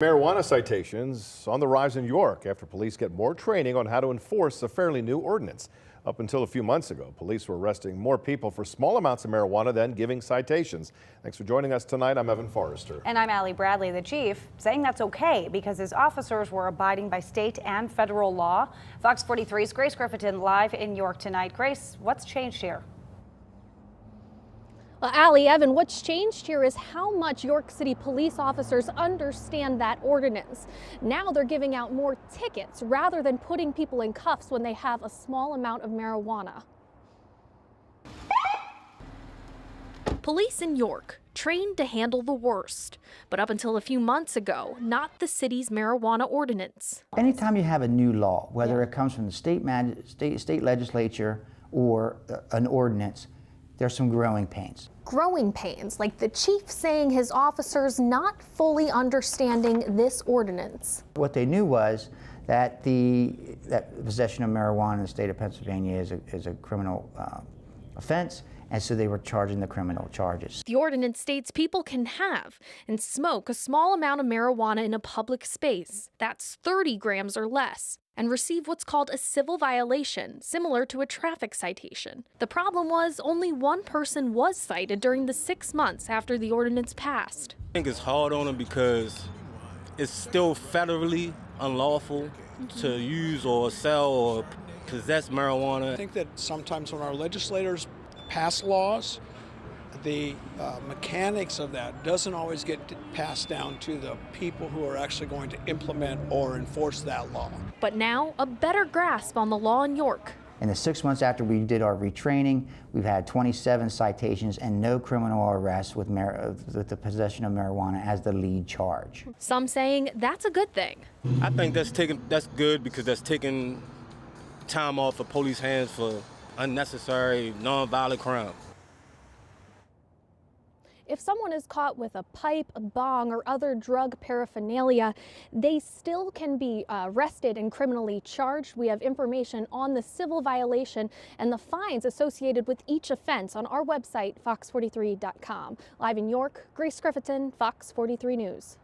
Marijuana citations on the rise in York after police get more training on how to enforce a fairly new ordinance. Up until a few months ago, police were arresting more people for small amounts of marijuana than giving citations. Thanks for joining us tonight. I'm Evan Forrester. And I'm Allie Bradley. The chief saying that's okay because his officers were abiding by state and federal law. Fox 43's Grace Griffin live in York tonight. Grace, what's changed here? Well, Allie, Evan, what's changed here is how much York City police officers understand that ordinance. Now they're giving out more tickets rather than putting people in cuffs when they have a small amount of marijuana. Police in York, trained to handle the worst, but up until a few months ago, not the city's marijuana ordinance. Anytime you have a new law, whether it comes from the state legislature or an ordinance, there's some growing pains. Growing pains, like the chief saying his officers not fully understanding this ordinance. What they knew was that that possession of marijuana in the state of Pennsylvania is a criminal offense, and so they were charging the criminal charges. The ordinance states people can have and smoke a small amount of marijuana in a public space, that's 30 grams or less, and receive what's called a civil violation, similar to a traffic citation. The problem was only one person was cited during the 6 months after the ordinance passed. I think it's hard on them because it's still federally unlawful to use or sell or possess marijuana. I think that sometimes when our legislators pass laws, the mechanics of that doesn't always get passed down to the people who are actually going to implement or enforce that law. But now, a better grasp on the law in York. In the 6 months after we did our retraining, we've had 27 citations and no criminal arrests with the possession of marijuana as the lead charge. Some saying that's a good thing. I think that's good because that's taking time off of police hands for unnecessary, non-violent crime. If someone is caught with a pipe, a bong, or other drug paraphernalia, they still can be arrested and criminally charged. We have information on the civil violation and the fines associated with each offense on our website, fox43.com. Live in York, Grace Griffin, Fox 43 News.